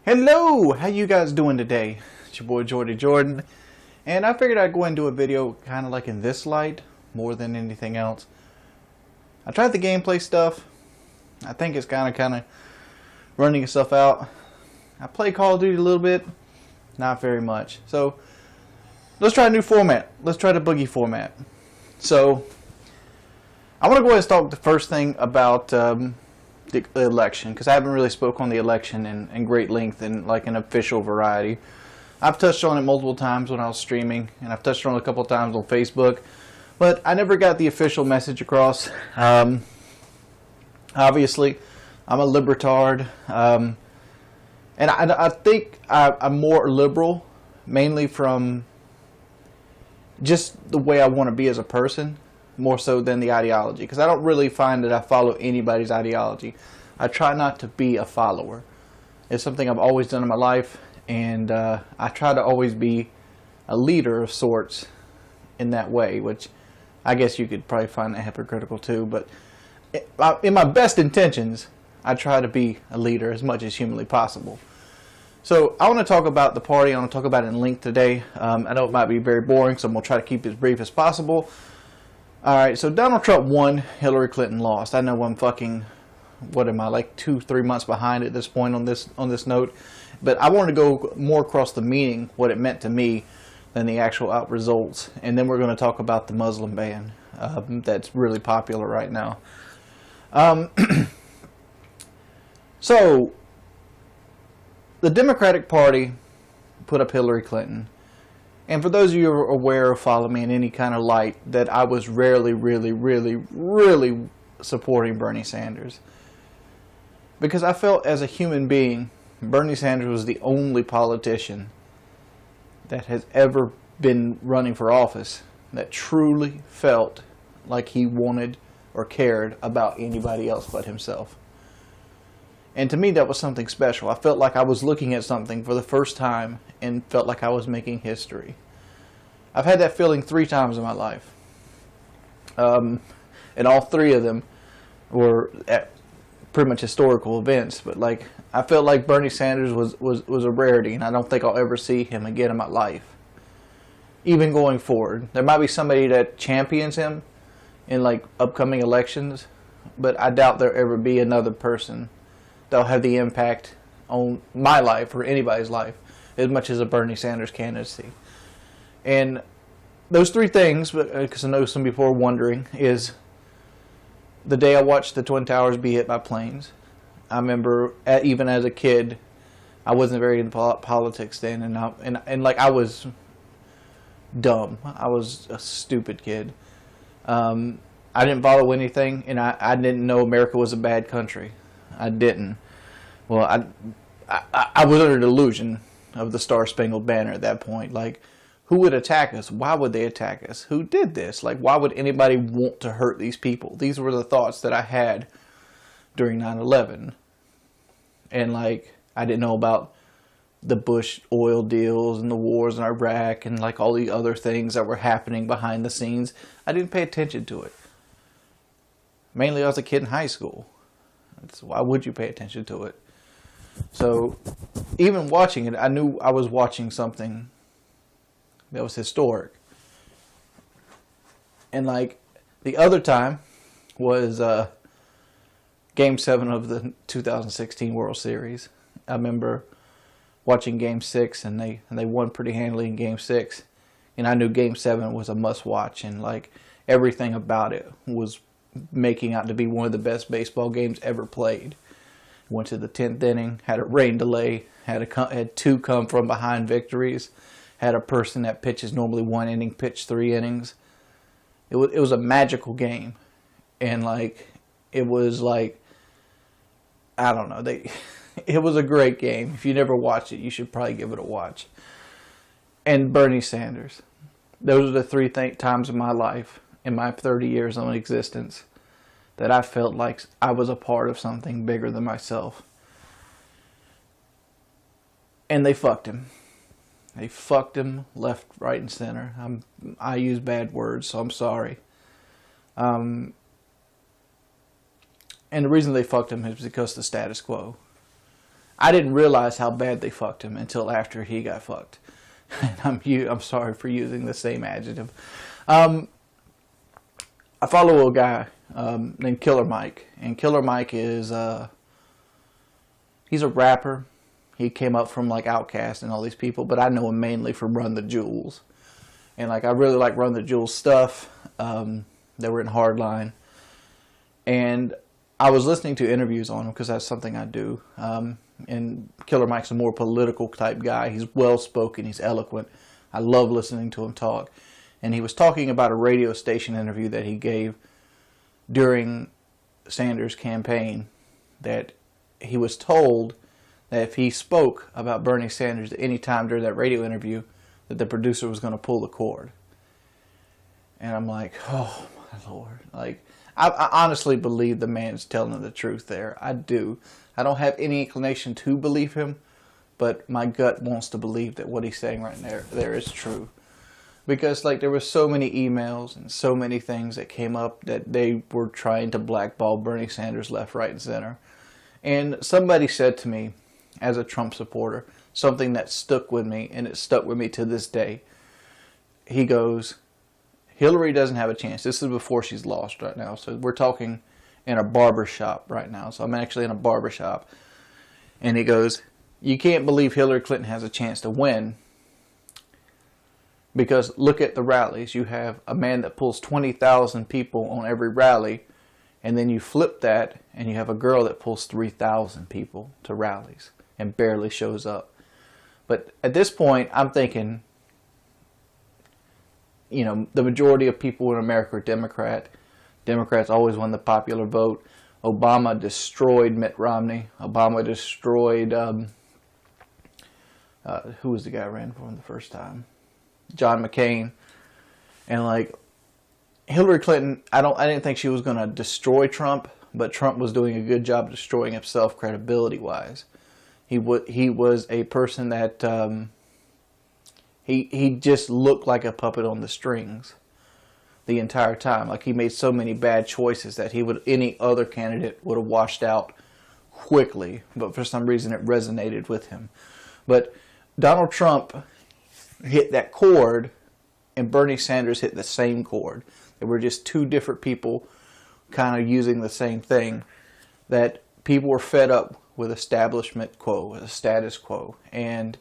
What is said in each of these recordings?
Hello, how you guys doing today? It's your boy Jordie Jordan, and I figured I'd go and do a video kind of like in this light more than anything else. I tried the gameplay stuff. I think it's kind of running itself out. I play Call of Duty a little bit, not very much. So let's try a new format. Let's try the boogie format. So I want to go ahead and talk the first thing about the election, because I haven't really spoke on the election in great length in like an official variety. I've touched on it multiple times when I was streaming, and I've touched on it a couple of times on Facebook, but I never got the official message across. Obviously, I'm a libertard, and I think I'm more liberal, mainly from just the way I want to be as a person, more so than the ideology, because I don't really find that I follow anybody's ideology. I try not to be a follower. It's something I've always done in my life, and I try to always be a leader of sorts in that way, which I guess you could probably find that hypocritical too, but in my best intentions, I try to be a leader as much as humanly possible. So I want to talk about the party. I want to talk about it in length today. I know it might be very boring, so I'm going to try to keep it as brief as possible. Alright, so Donald Trump won, Hillary Clinton lost. I know I'm fucking, what am I, like 2-3 months behind at this point on this note. But I wanted to go more across the meaning, what it meant to me, than the actual out results. And then we're going to talk about the Muslim ban that's really popular right now. So, the Democratic Party put up Hillary Clinton. And for those of you who are aware or follow me in any kind of light, that I was rarely, really supporting Bernie Sanders. Because I felt as a human being, Bernie Sanders was the only politician that has ever been running for office that truly felt like he wanted or cared about anybody else but himself. And to me, that was something special. I felt like I was looking at something for the first time and felt like I was making history. I've had that feeling 3 times in my life. And all 3 of them were at pretty much historical events. But like, I felt like Bernie Sanders was a rarity, and I don't think I'll ever see him again in my life. Even going forward. There might be somebody that champions him in like upcoming elections, but I doubt there'll ever be another person that'll have the impact on my life or anybody's life as much as a Bernie Sanders candidacy. And those 3 things, because I know some people are wondering, is the day I watched the Twin Towers be hit by planes. I remember, even as a kid, I wasn't very into politics then, and like I was dumb. I was a stupid kid. I didn't follow anything, and I didn't know America was a bad country. I didn't. Well, I was under the delusion of the Star-Spangled Banner at that point. Like, who would attack us? Why would they attack us? Who did this? Like, why would anybody want to hurt these people? These were the thoughts that I had during 9/11. And, like, I didn't know about the Bush oil deals and the wars in Iraq and, like, all the other things that were happening behind the scenes. I didn't pay attention to it. Mainly I was a kid in high school. Why would you pay attention to it? So, even watching it, I knew I was watching something that was historic. And like, the other time was Game 7 of the 2016 World Series. I remember watching Game 6, and they won pretty handily in Game 6. And I knew Game 7 was a must-watch, and like, everything about it was making out to be one of the best baseball games ever played. Went to the 10th inning, had a rain delay, had 2 come from behind victories, had a person that pitches normally 1 inning pitch 3 innings. It was a magical game, and like, it was like, I don't know, it was a great game. If you never watched it, you should probably give it a watch. And Bernie Sanders, those are the 3 times in my life, in my 30 years of existence, that I felt like I was a part of something bigger than myself. And they fucked him. They fucked him left, right, and center. I use bad words, so I'm sorry. And the reason they fucked him is because of the status quo. I didn't realize how bad they fucked him until after he got fucked. And I'm sorry for using the same adjective. I follow a guy named Killer Mike, and Killer Mike is he's a rapper. He came up from like Outkast and all these people, but I know him mainly from Run the Jewels, and like I really like Run the Jewels stuff. They were in Hardline, and I was listening to interviews on him because that's something I do. And Killer Mike's a more political type guy. He's well spoken. He's eloquent. I love listening to him talk. And he was talking about a radio station interview that he gave during Sanders' campaign, that he was told that if he spoke about Bernie Sanders at any time during that radio interview, that the producer was going to pull the cord. And I'm like, oh my Lord. Like, I honestly believe the man's telling the truth there. I do. I don't have any inclination to believe him, but my gut wants to believe that what he's saying right there is true. Because like there were so many emails and so many things that came up that they were trying to blackball Bernie Sanders left, right, and center. And somebody said to me, as a Trump supporter, something that stuck with me, and it stuck with me to this day. He goes, Hillary doesn't have a chance. This is before she's lost right now. So we're talking in a barber shop right now. So I'm actually in a barber shop. And he goes, you can't believe Hillary Clinton has a chance to win, because look at the rallies. You have a man that pulls 20,000 people on every rally, and then you flip that and you have a girl that pulls 3,000 people to rallies and barely shows up. But at this point, I'm thinking, you know, the majority of people in America are Democrat. Democrats always won the popular vote. Obama destroyed Mitt Romney. Obama destroyed, who was the guy who ran for him the first time? John McCain. And like, Hillary Clinton, I didn't think she was going to destroy Trump, but Trump was doing a good job destroying himself credibility-wise. He was a person that he just looked like a puppet on the strings the entire time. Like, he made so many bad choices that any other candidate would have washed out quickly, but for some reason it resonated with him. But Donald Trump hit that chord, and Bernie Sanders hit the same chord. They were just two different people kind of using the same thing, that people were fed up with establishment quo, with a status quo, and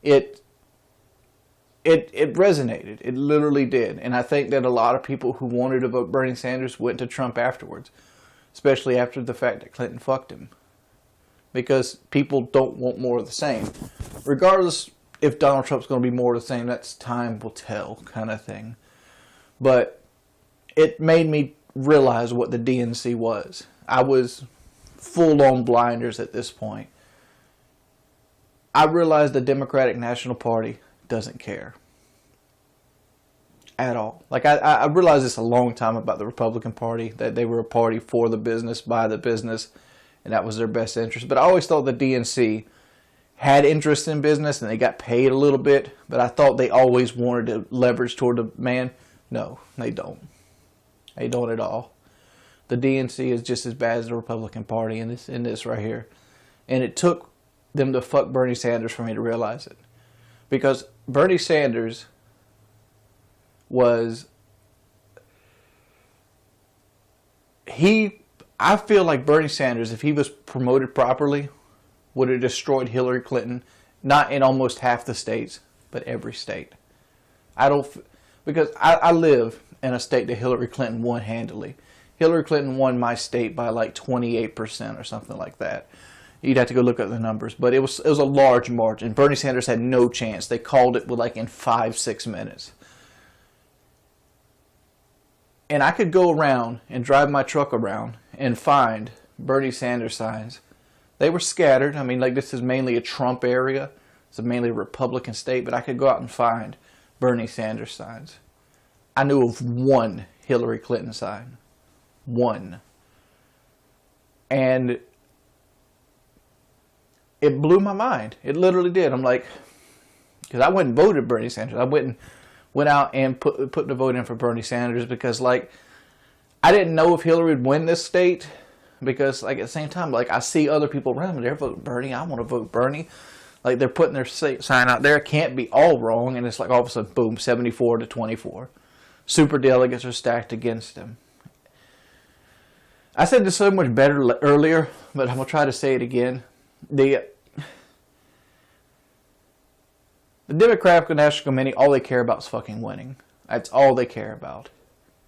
it resonated. It literally did. And I think that a lot of people who wanted to vote Bernie Sanders went to Trump afterwards, especially after the fact that Clinton fucked him, because people don't want more of the same. Regardless if Donald Trump's going to be more of the same, that's time will tell kind of thing. But it made me realize what the DNC was. I was full-on blinders at this point. I realized the Democratic National Party doesn't care at all. Like, I realized this a long time about the Republican Party, that they were a party for the business, by the business, and that was their best interest. But I always thought the DNC had interest in business and they got paid a little bit, but I thought they always wanted to leverage toward the man. No, they don't. They don't at all. The DNC is just as bad as the Republican Party in this right here. And it took them to fuck Bernie Sanders for me to realize it. Because Bernie Sanders was... I feel like Bernie Sanders, if he was promoted properly, would have destroyed Hillary Clinton, not in almost half the states, but every state. Because I live in a state that Hillary Clinton won handily. Hillary Clinton won my state by like 28% or something like that. You'd have to go look at the numbers, but it was a large margin. Bernie Sanders had no chance. They called it with like in 5-6 minutes. And I could go around and drive my truck around and find Bernie Sanders signs. They were scattered. I mean, like, this is mainly a Trump area. It's mainly a Republican state, but I could go out and find Bernie Sanders signs. I knew of one Hillary Clinton sign. One. And it blew my mind. It literally did. I'm like, because I went and voted Bernie Sanders. I went out and put the vote in for Bernie Sanders because, like, I didn't know if Hillary would win this state, because like at the same time, like I see other people around me, they're voting Bernie. I want to vote Bernie. Like they're putting their sign out there. It can't be all wrong, and it's like all of a sudden, boom, 74-24. Super delegates are stacked against him. I said this so much better earlier, but I'm gonna try to say it again. The Democratic National Committee, all they care about is fucking winning. That's all they care about.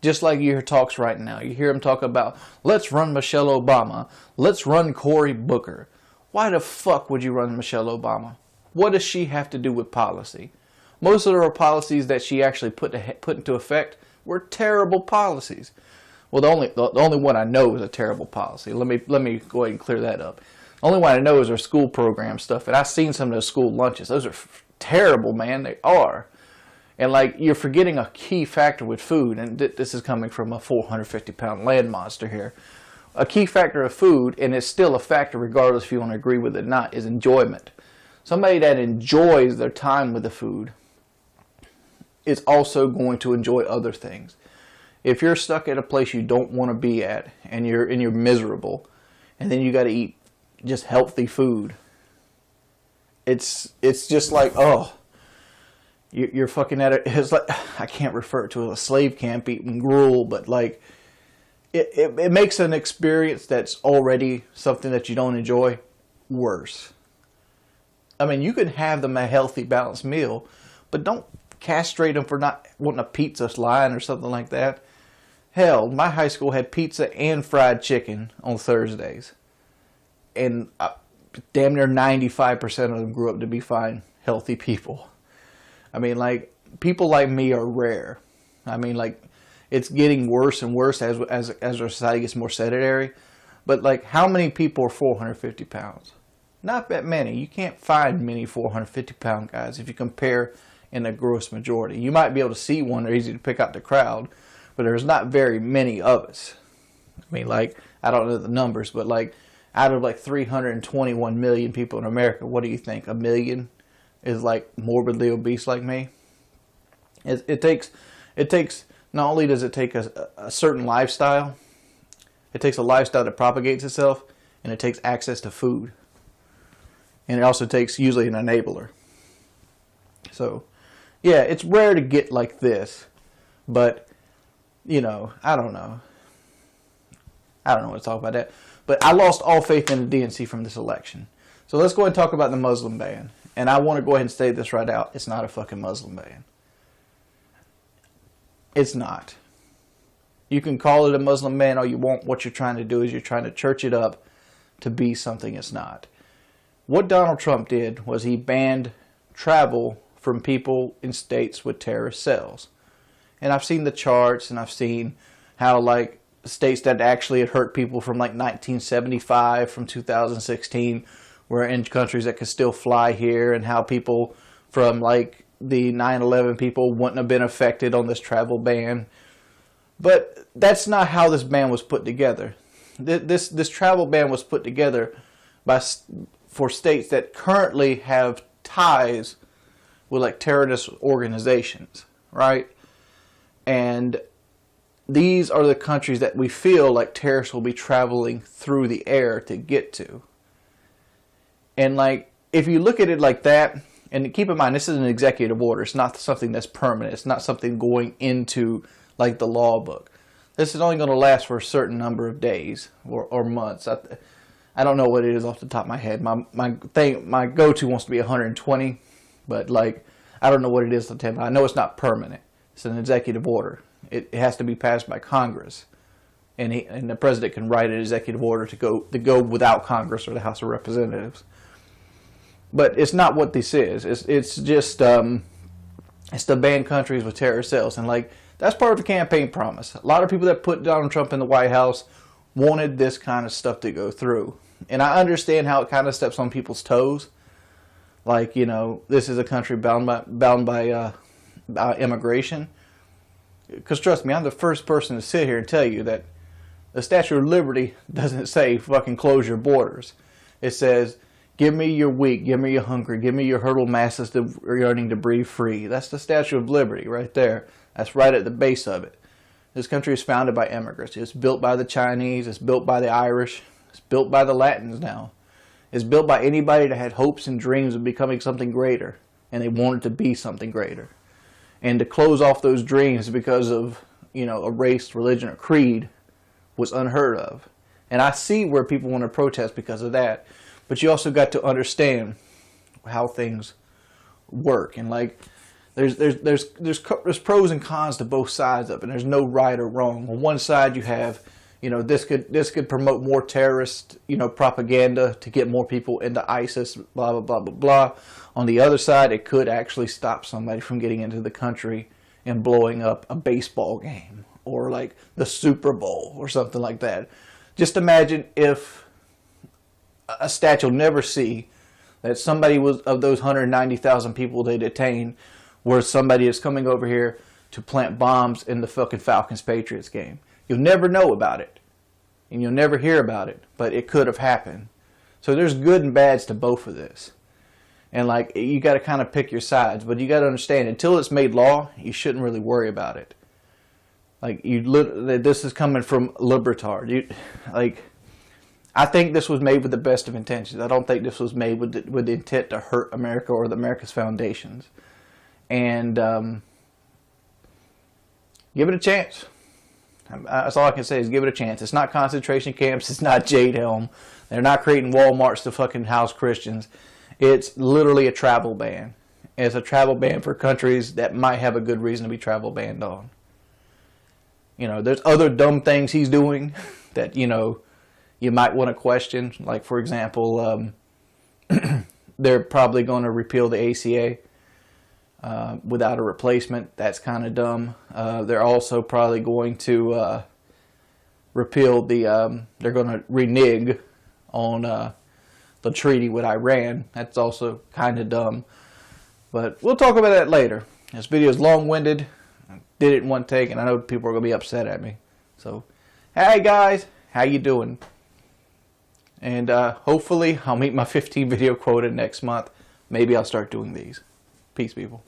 Just like you hear talks right now. You hear them talk about, let's run Michelle Obama. Let's run Cory Booker. Why the fuck would you run Michelle Obama? What does she have to do with policy? Most of her policies that she actually put into effect were terrible policies. Well, the only one I know is a terrible policy. Let me go ahead and clear that up. The only one I know is her school program stuff, and I've seen some of those school lunches. Those are terrible, man. They are. And like you're forgetting a key factor with food, and this is coming from a 450-pound land monster here. A key factor of food, and it's still a factor regardless if you want to agree with it or not, is enjoyment. Somebody that enjoys their time with the food is also going to enjoy other things. If you're stuck at a place you don't want to be at, and you're miserable, and then you got to eat just healthy food, it's just like, oh, you're fucking at it. It's like, I can't refer to it as a slave camp eating gruel, but like it makes an experience that's already something that you don't enjoy worse. I mean, you can have them a healthy, balanced meal, but don't castrate them for not wanting a pizza line or something like that. Hell, my high school had pizza and fried chicken on Thursdays. And damn near 95% of them grew up to be fine, healthy people. I mean, like, people like me are rare. I mean, like, it's getting worse and worse as our society gets more sedentary. But, like, how many people are 450 pounds? Not that many. You can't find many 450-pound guys if you compare in a gross majority. You might be able to see one. They're easy to pick out the crowd. But there's not very many of us. I mean, like, I don't know the numbers, but, like, out of, like, 321 million people in America, what do you think? 1 million is, like, morbidly obese like me? It takes, not only does it take a certain lifestyle, it takes a lifestyle that propagates itself, and it takes access to food. And it also takes usually an enabler. So, yeah, it's rare to get like this. But, you know, I don't know what to talk about that. But I lost all faith in the DNC from this election. So let's go ahead and talk about the Muslim ban. And I want to go ahead and say this right out. It's not a fucking Muslim ban. It's not. You can call it a Muslim ban all you want. What you're trying to do is you're trying to church it up to be something it's not. What Donald Trump did was he banned travel from people in states with terrorist cells. And I've seen the charts, and I've seen how, like, states that actually had hurt people from, like, 1975, from 2016, were in countries that could still fly here, and how people from, like, the 9/11 people wouldn't have been affected on this travel ban. But that's not how this ban was put together. This travel ban was put together for states that currently have ties with, like, terrorist organizations, right? And these are the countries that we feel like terrorists will be traveling through the air to get to. And, like, if you look at it like that, and keep in mind, this is an executive order. It's not something that's permanent. It's not something going into, like, the law book. This is only going to last for a certain number of days or months. I don't know what it is off the top of my head. My go-to wants to be 120, but, like, I don't know what it is off the top of my head. I know it's not permanent. It's an executive order. It has to be passed by Congress, and the president can write an executive order to go without Congress or the House of Representatives. But it's not what this is. It's just it's to ban countries with terrorist cells, and, like, that's part of the campaign promise. A lot of people that put Donald Trump in the White House wanted this kind of stuff to go through, and I understand how it kind of steps on people's toes. Like, you know, this is a country bound by immigration. Because trust me, I'm the first person to sit here and tell you that the Statue of Liberty doesn't say fucking close your borders. It says, give me your weak, give me your hungry, give me your hurdle masses yearning to breathe free. That's the Statue of Liberty right there. That's right at the base of it. This country is founded by immigrants. It's built by the Chinese. It's built by the Irish. It's built by the Latins now. It's built by anybody that had hopes and dreams of becoming something greater, and they wanted to be something greater. And to close off those dreams because of, a race, religion, or creed was unheard of. And I see where people want to protest because of that. But you also got to understand how things work. And like, there's pros and cons to both sides of it. And there's no right or wrong. On one side you have, this could promote more terrorist, propaganda to get more people into ISIS, blah, blah, blah, blah, blah. On the other side, it could actually stop somebody from getting into the country and blowing up a baseball game or like the Super Bowl or something like that. Just imagine if a stat you'll never see, that somebody was, of those 190,000 people they detained, where somebody is coming over here to plant bombs in the fucking Falcons-Patriots game. You'll never know about it, and you'll never hear about it, but it could have happened. So there's good and bads to both of this. And like, you got to kind of pick your sides, but you got to understand, until it's made law, you shouldn't really worry about it. Like, this is coming from libertard. I think this was made with the best of intentions. I don't think this was made with the intent to hurt America or America's foundations. And give it a chance. That's all I can say is give it a chance. It's not concentration camps. It's not Jade Helm. They're not creating Walmarts to fucking house Christians. It's literally a travel ban. It's a travel ban for countries that might have a good reason to be travel banned on. There's other dumb things he's doing that, you might want to question. Like, for example, they're probably going to repeal the ACA without a replacement. That's kind of dumb. They're also probably going to repeal they're going to renege on the treaty with Iran. That's also kind of dumb. But we'll talk about that later. This video is long-winded. I did it in one take, and I know people are going to be upset at me. So, hey guys, how you doing? And hopefully I'll meet my 15 video quota next month. Maybe I'll start doing these. Peace, people.